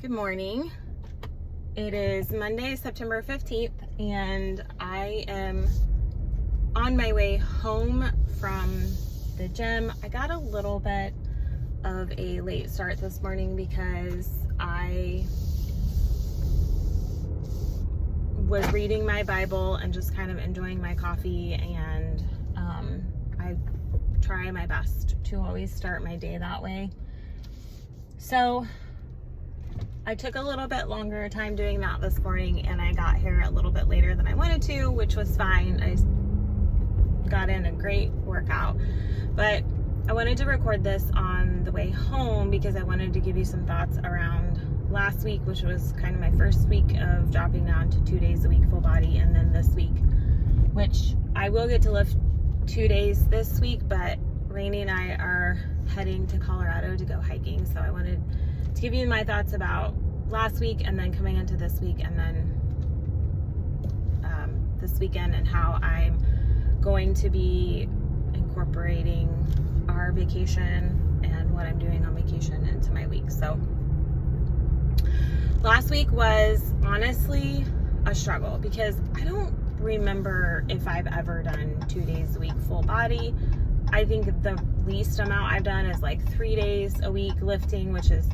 Good morning. It is Monday, September 15th, and I am on my way home from the gym. I got a little bit of a late start this morning because I was reading my Bible and just kind of enjoying my coffee, and I try my best to always start my day that way. So I took a little bit longer time doing that this morning, and I got here a little bit later than I wanted to, which was fine. I got in a great workout, but I wanted to record this on the way home because I wanted to give you some thoughts around last week, which was kind of my first week of dropping down to 2 days a week full body, and then this week, which I will get to lift 2 days this week, but Rainey and I are heading to Colorado to go hiking, so I wanted to give you my thoughts about last week and then coming into this week, and then this weekend, and how I'm going to be incorporating our vacation and what I'm doing on vacation into my week. So last week was honestly a struggle because I don't remember if I've ever done 2 days a week full body. I think the least amount I've done is like 3 days a week lifting, which is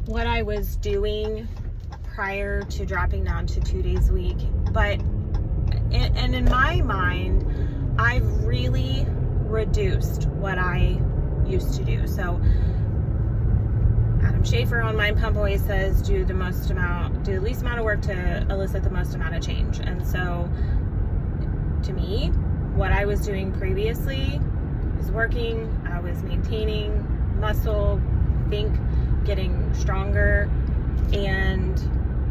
what I was doing prior to dropping down to 2 days a week. But and in my mind, I've really reduced what I used to do. So Adam Schaefer on Mind Pump always says, do the least amount of work to elicit the most amount of change. And so to me, what I was doing previously was working. I was maintaining muscle, I think getting stronger, and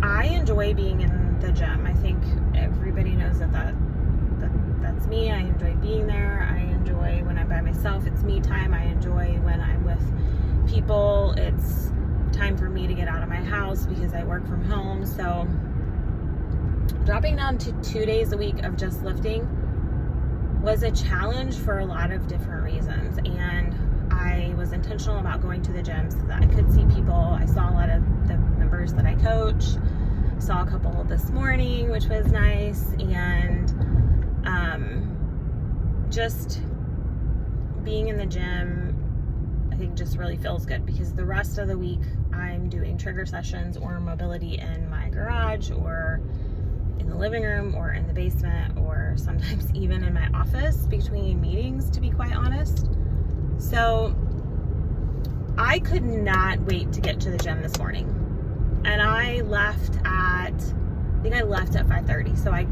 I enjoy being in the gym. I think everybody knows that's me. I enjoy being there. I enjoy when I'm by myself. It's me time. I enjoy when I'm with people. It's time for me to get out of my house because I work from home. So dropping down to 2 days a week of just lifting was a challenge for a lot of different reasons, and I was intentional about going to the gym so that I could see people. I saw a lot of the members that I coach, saw a couple this morning, which was nice, and just being in the gym, I think, just really feels good because the rest of the week I'm doing trigger sessions or mobility in my garage or in the living room or in the basement, or sometimes even in my office between meetings, to be quite honest. So I could not wait to get to the gym this morning, and I left at 5:30. So I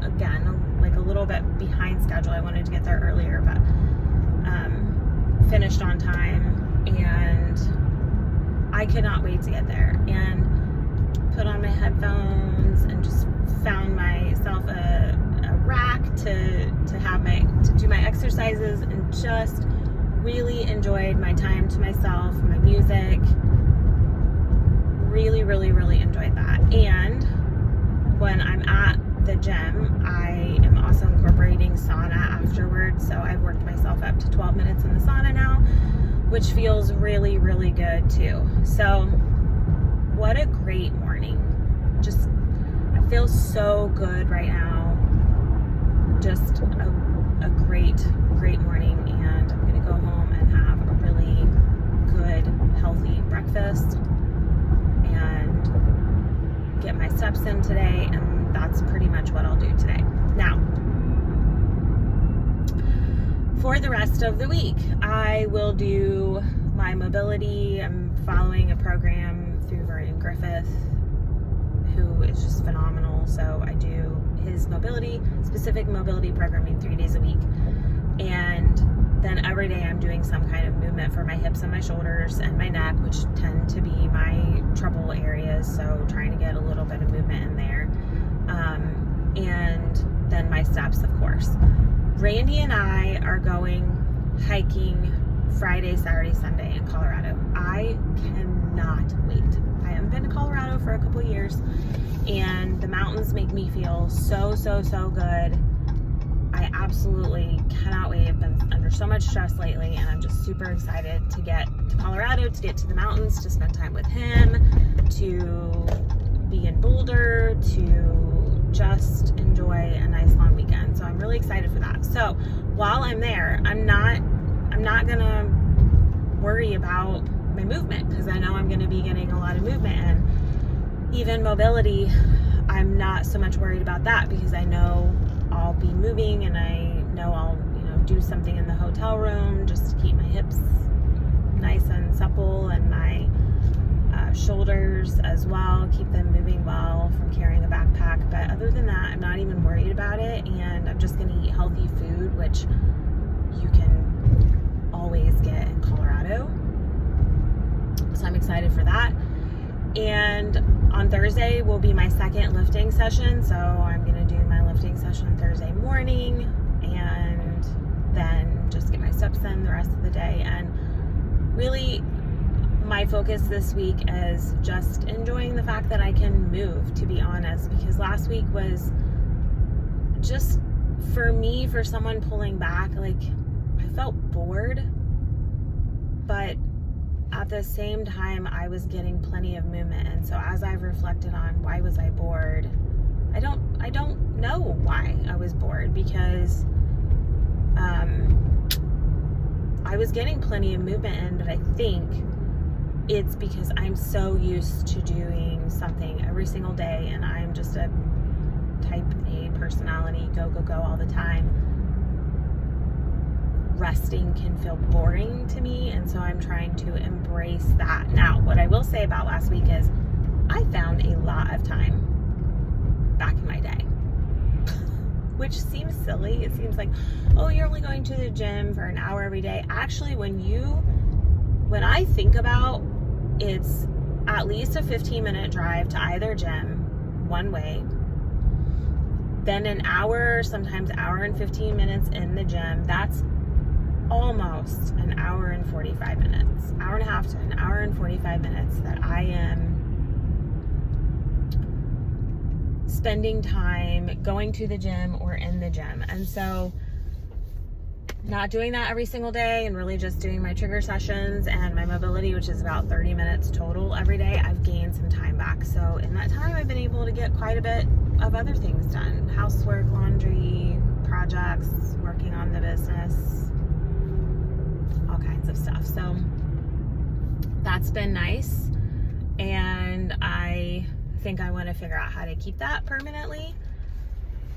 again, like a little bit behind schedule. I wanted to get there earlier, but finished on time, and I could not wait to get there and put on my headphones and just found myself a rack to do my exercises, and just really enjoyed my time to myself, my music. Really, really, really enjoyed that. And when I'm at the gym, I am also incorporating sauna afterwards. So I've worked myself up to 12 minutes in the sauna now, which feels really, really good too. So what a great morning. Just, I feel so good right now. Just a great, great morning, and I'm going to go home and have a really good, healthy breakfast and get my steps in today, and that's pretty much what I'll do today. Now, for the rest of the week, I will do my mobility. I'm following a program through Vernon Griffith, who is just phenomenal. So I do his specific mobility programming 3 days a week. And then every day I'm doing some kind of movement for my hips and my shoulders and my neck, which tend to be my trouble areas. So trying to get a little bit of movement in there. And then my steps, of course. Randy and I are going hiking Friday, Saturday, Sunday in Colorado. I cannot wait. I haven't been to Colorado for a couple years, and the mountains make me feel so, so, so good. I absolutely cannot wait. I've been under so much stress lately, and I'm just super excited to get to Colorado, to get to the mountains, to spend time with him, to together to just enjoy a nice long weekend. So I'm really excited for that. So while I'm there, I'm not gonna worry about my movement, because I know I'm going to be getting a lot of movement, and even mobility, I'm not so much worried about that because I know I'll be moving, and I know I'll do something in the hotel room just to keep my hips nice and supple, and my shoulders as well, keep them moving well from carrying a backpack. But other than that, I'm not even worried about it, and I'm just going to eat healthy food, which you can always get in Colorado. So I'm excited for that. And on Thursday will be my second lifting session. So I'm going to do my lifting session Thursday morning, and then just get my steps in the rest of the day. And really, my focus this week is just enjoying the fact that I can move, to be honest, because last week was just, for me, for someone pulling back, like, I felt bored, but at the same time, I was getting plenty of movement. And so as I've reflected on why was I bored, I don't know why I was bored, because I was getting plenty of movement in, but I think it's because I'm so used to doing something every single day, and I'm just a type A personality, go all the time. Resting can feel boring to me, and so I'm trying to embrace that. Now, what I will say about last week is I found a lot of time back in my day, which seems silly. It seems like, oh, you're only going to the gym for an hour every day. Actually, when I think about, it's at least a 15-minute drive to either gym one way, then an hour, sometimes hour and 15 minutes in the gym. That's almost an hour and 45 minutes, hour and a half to an hour and 45 minutes that I am spending time going to the gym or in the gym. And so not doing that every single day, and really just doing my trigger sessions and my mobility, which is about 30 minutes total every day, I've gained some time back. So in that time, I've been able to get quite a bit of other things done: housework, laundry, projects, working on the business, all kinds of stuff. So that's been nice, and I think I want to figure out how to keep that permanently.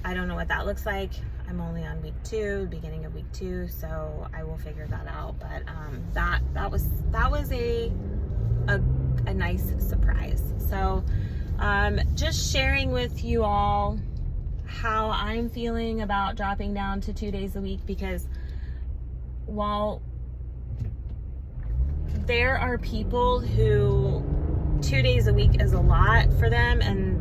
I don't know what that looks like. I'm only on week 2, beginning of week 2, so I will figure that out. But that was a nice surprise. So just sharing with you all how I'm feeling about dropping down to 2 days a week, because while there are people who 2 days a week is a lot for them, and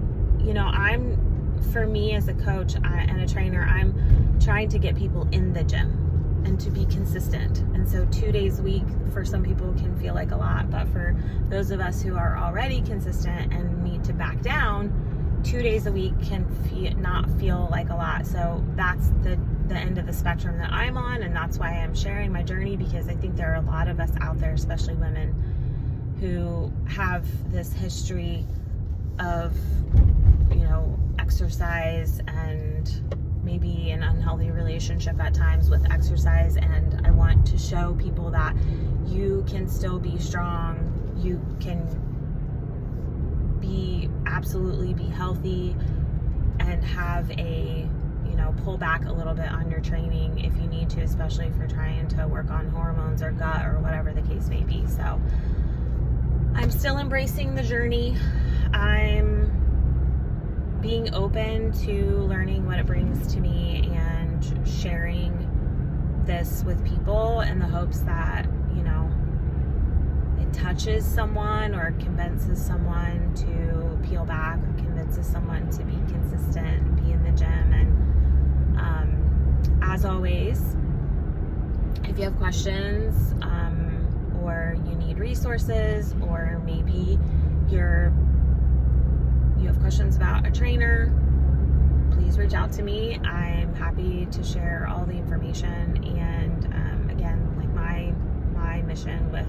for me as a coach and a trainer, I'm trying to get people in the gym and to be consistent. And so 2 days a week for some people can feel like a lot, but for those of us who are already consistent and need to back down, 2 days a week can not feel like a lot. So that's the end of the spectrum that I'm on, and that's why I'm sharing my journey, because I think there are a lot of us out there, especially women, who have this history of exercise and maybe an unhealthy relationship at times with exercise. And I want to show people that you can still be strong, you can absolutely be healthy, and have a pull back a little bit on your training if you need to, especially if you're trying to work on hormones or gut or whatever the case may be. So I'm still embracing the journey. I'm being open to learning what it brings to me and sharing this with people in the hopes that, it touches someone or convinces someone to peel back, or convinces someone to be consistent and be in the gym. And as always, if you have questions, or you need resources, or maybe you have questions about a trainer, please reach out to me. I'm happy to share all the information. And again, like my mission with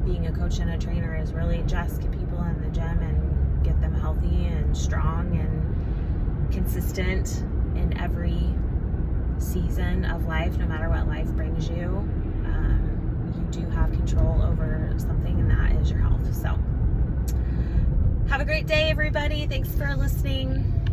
being a coach and a trainer is really just get people in the gym and get them healthy and strong and consistent in every season of life, no matter what life brings you, you do have control over something, and that is your health. So have a great day, everybody. Thanks for listening.